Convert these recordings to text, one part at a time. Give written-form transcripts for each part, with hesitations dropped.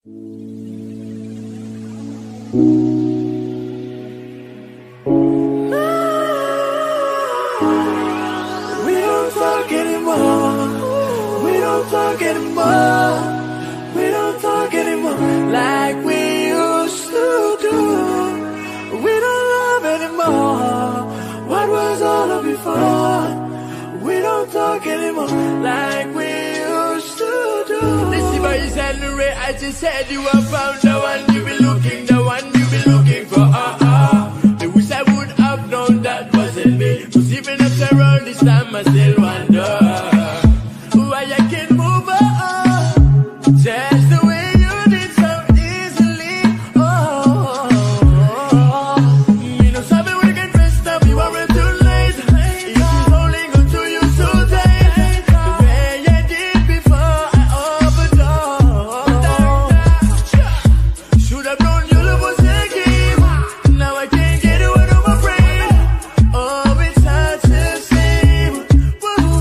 We don't talk anymore. We don't talk anymore. We don't talk anymore like we used to do. We don't love anymore. What was all of before? We don't talk anymore like we used to do. Listen, boys and the Ray, I just said you have found the one you be looking, the one you be looking for. I wish I would have known that wasn't me. Cause even after all this time, I still wonder why I can't move on. Just the way you did so easily. Me no sabe we can trust up, you weren't too late. If you're holding on to you so tight, the way I did before I overdosed. Should have known your love was a game. Now I can't get it out of my brain. Oh, it's hard to say. Whoa.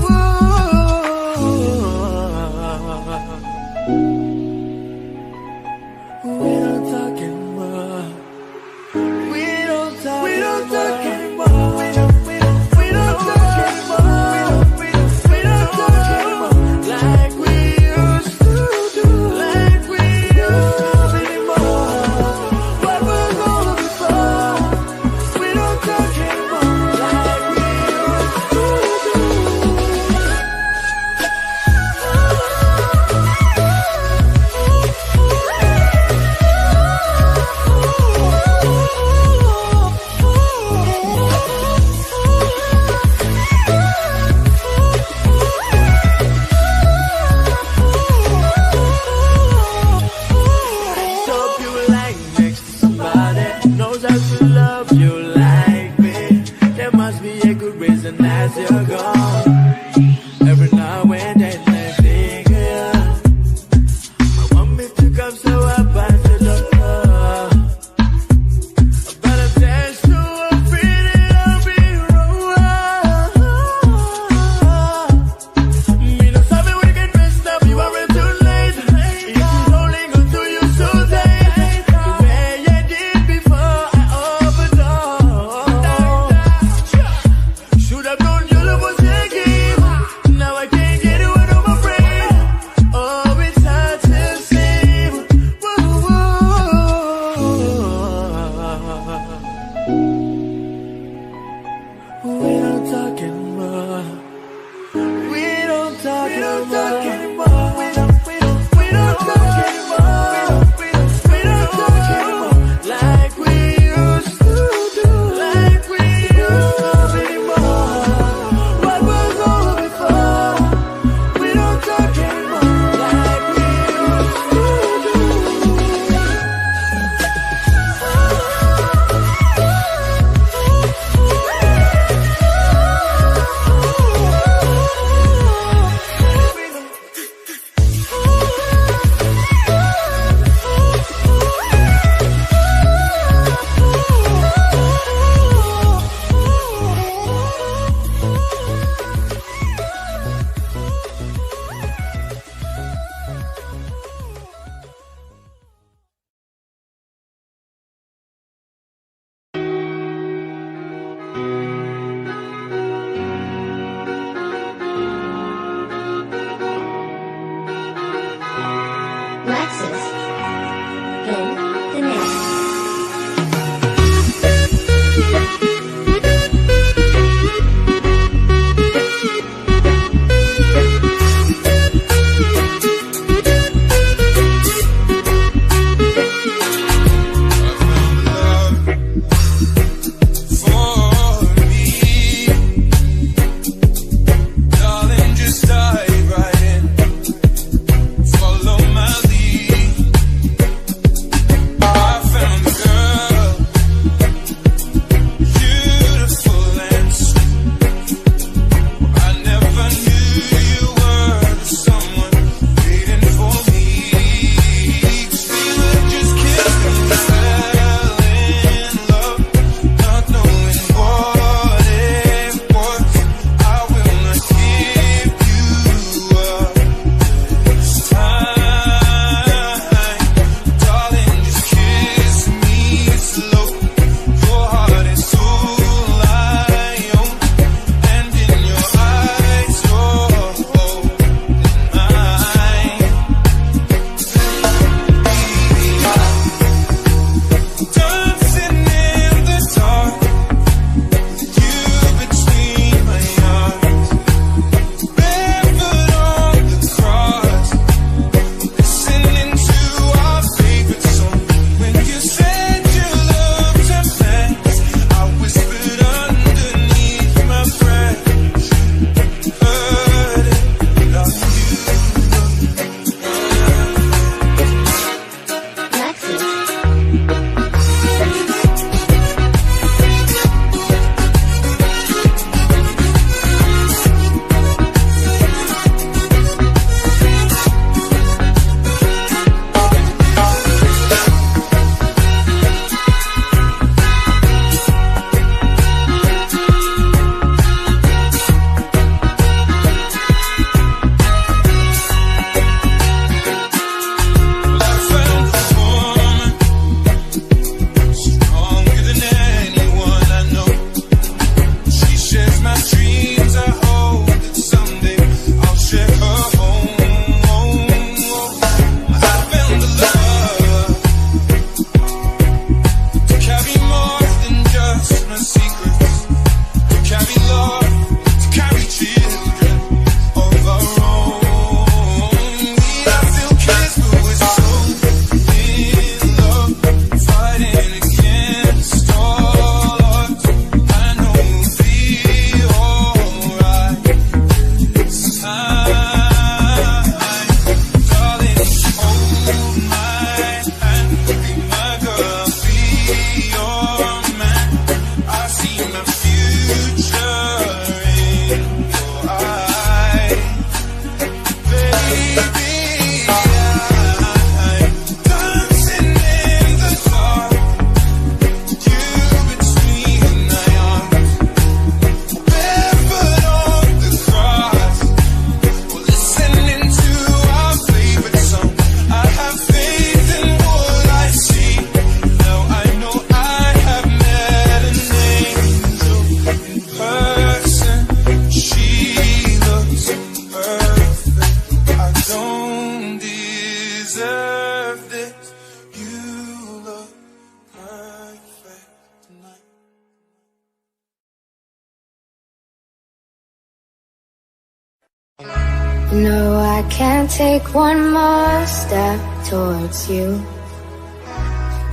No, I can't take one more step towards you,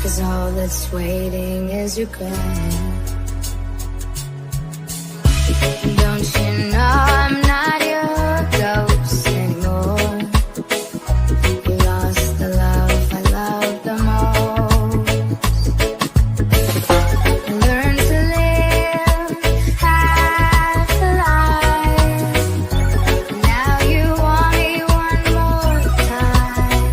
'cause all that's waiting is regret. Don't you know I'm not your ghost anymore? You lost the love I loved the most. Learn to live half a life. Now you want me one more time.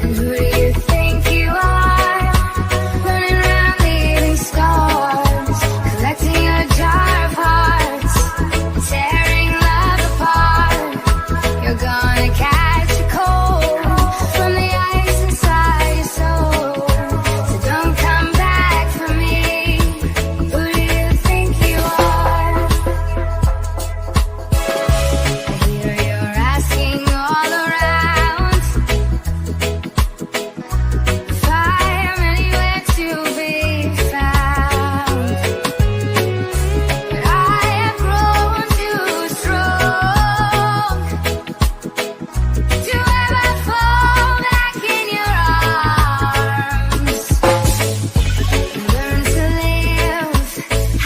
And who do you think you are? Running around leaving scars, collecting a jar of hearts, tearing love apart. You're gonna catch a cold from the ice inside your soul. So don't come back for me. Who do you think you are? I hear you're asking all around if I am anywhere to be found. But I have grown too strong to ever fall back in your arms. Learn to live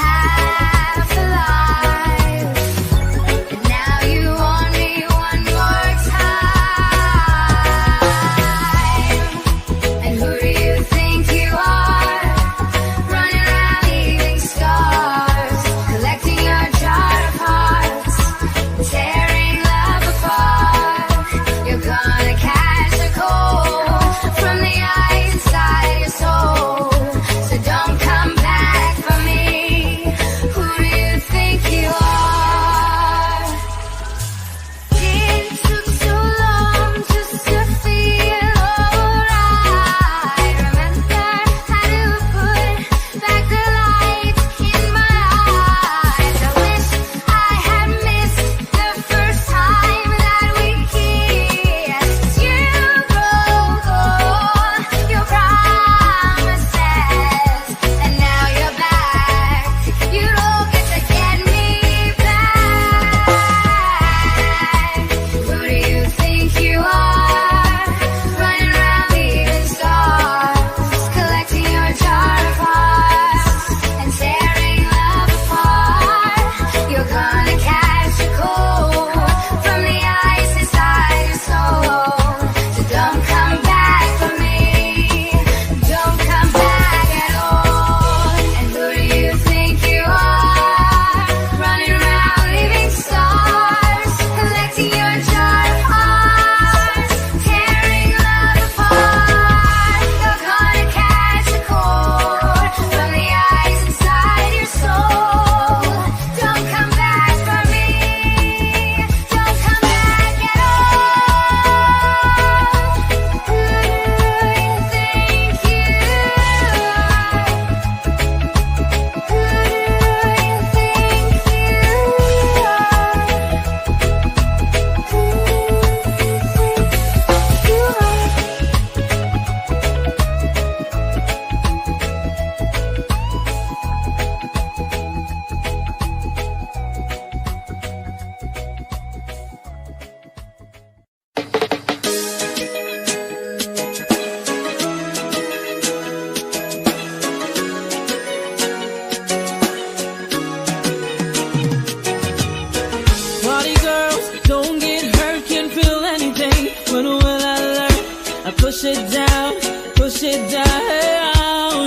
half a life. And now you want me one more time. And who do you think you are? Running around leaving scars, collecting your jar of hearts, tearing love apart. You're gonna catch a cold from the ice inside your soul. So don't come back for me. Who do you think you are? It took so long just to feel alright. Remember how to put back the light in my eyes. I wish I had missed the first time that we kissed. You broke all your promises, and now you're back. You don't get to get me back. Who do you think you are? Running around leaving scars, collecting your jar of hearts, and tearing love apart. You're gonna catch a cold from the ice inside your soul. So don't come back for me. Don't come back at all. And who do you think you are? Running around leaving scars, collecting your jar of hearts, tearing love apart. You're gonna catch a cold from the ice inside your soul. Don't come back for me. Don't come back at all. Who do you think you are? Who do you think you Party girls, don't get hurt, can't feel anything. When will I learn? I push it down, push it down.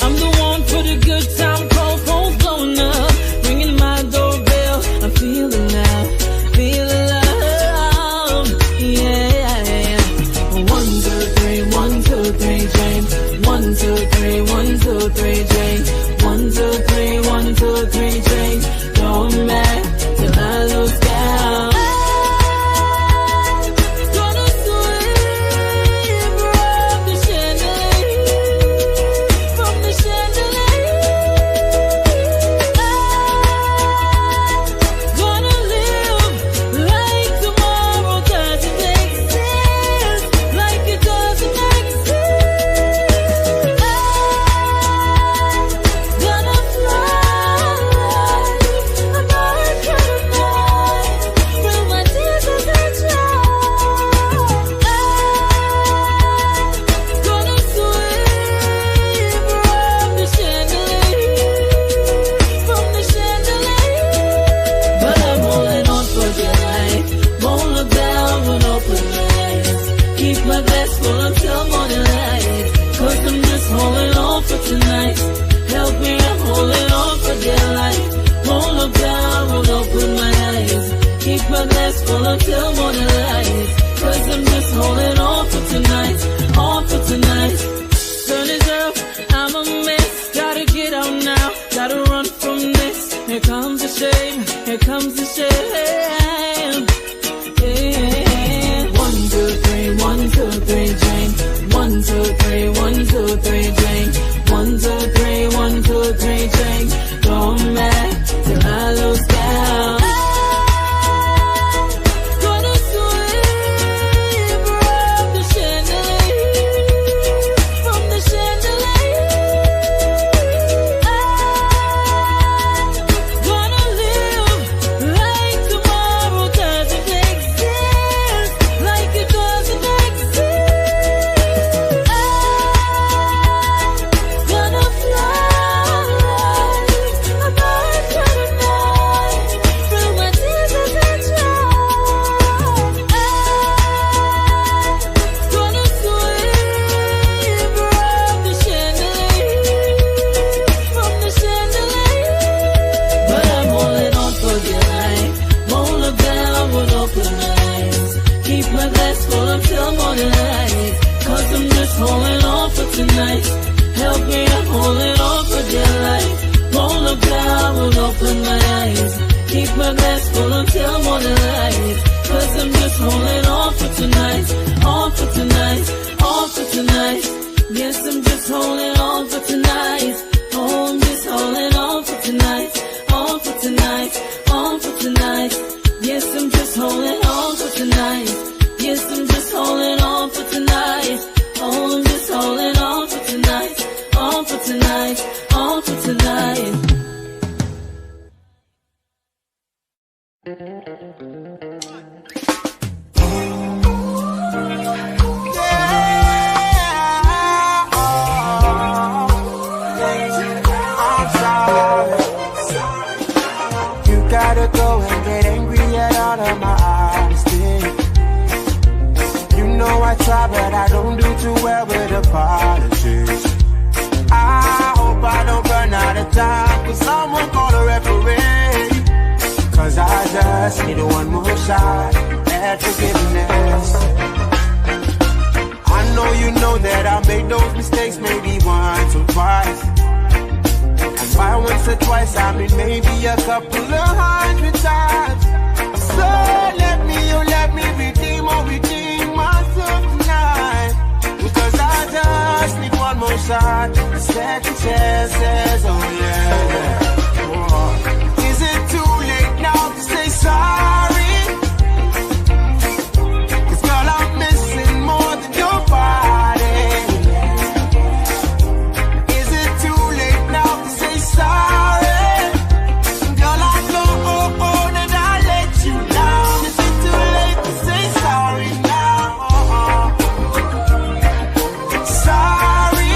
I'm the one for the good time, call phone's blowing up, ringing my doorbell. I'm feeling now, feeling love, yeah. 1, 2, 3, 1, 2, 3, change. 1, 2, 3, 1, 2, 3, change. 1, 2, 3, 1, 2, 3, change. Going back till I lose count. I'm gonna swing. blissful until morning light. Cause I'm just holding on for tonight, on for tonight. Sun is up, I'm a mess. Gotta get out now, gotta run from this. Here comes the shame, here comes the shame. Yeah. 1, 2, 3, 1, 2, 3, drink. 1, 2, 3, 1, 2, 3, drink. 1, 2, 3, 1, 2, 3, drink. Going back till I lose count. Gonna swim from the chandelier, from the chandelier. Gonna live like tomorrow doesn't exist, like it doesn't exist. Gonna fly above tonight, through my tears as I try. Gonna swim from the chandelier, from the chandelier. But I'm holding on for dear life, won't look down with open eyes. Keep my glass full until morning light. Cause I'm just holding on for tonight. Help me, I'm holding on for dear life. Won't look down, won't open my eyes. Keep my glass full until morning light. Cause I'm just holding on for tonight, on for tonight, on for tonight. Yes, I'm just holding on for tonight. Oh, I'm just holding on for tonight, on for tonight, on for tonight. Yes, I'm just holding on for tonight. Yes, I'm just holding on for tonight. Oh, I'm just holding on for tonight, on for tonight, on for tonight. You gotta go and get angry at all of my honesty. You know I try, but I don't do too well with apologies. I hope I don't run out of time, cause someone call a referee. Cause I just need one more shot at forgiveness. I know you know that I made those mistakes maybe once or twice. And by once or twice, I mean maybe a couple of 100 times. So let me redeem myself tonight. Because I just need one more shot, second chances, oh yeah. Oh. Is it too late now to say sorry? Cause girl, I'm missing more than your body. Is it too late now to say sorry? Girl, I know that I let you down. Is it too late to say sorry now? Sorry.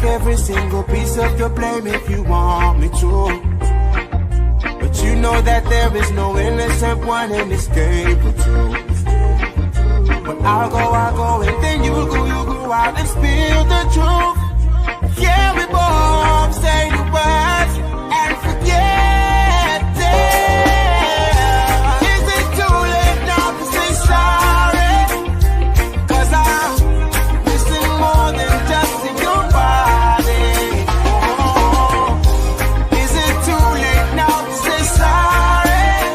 Every single piece of your blame if you want me to. But you know that there is no innocent one in this game but you. But I'll go, and then you go out and spill the truth.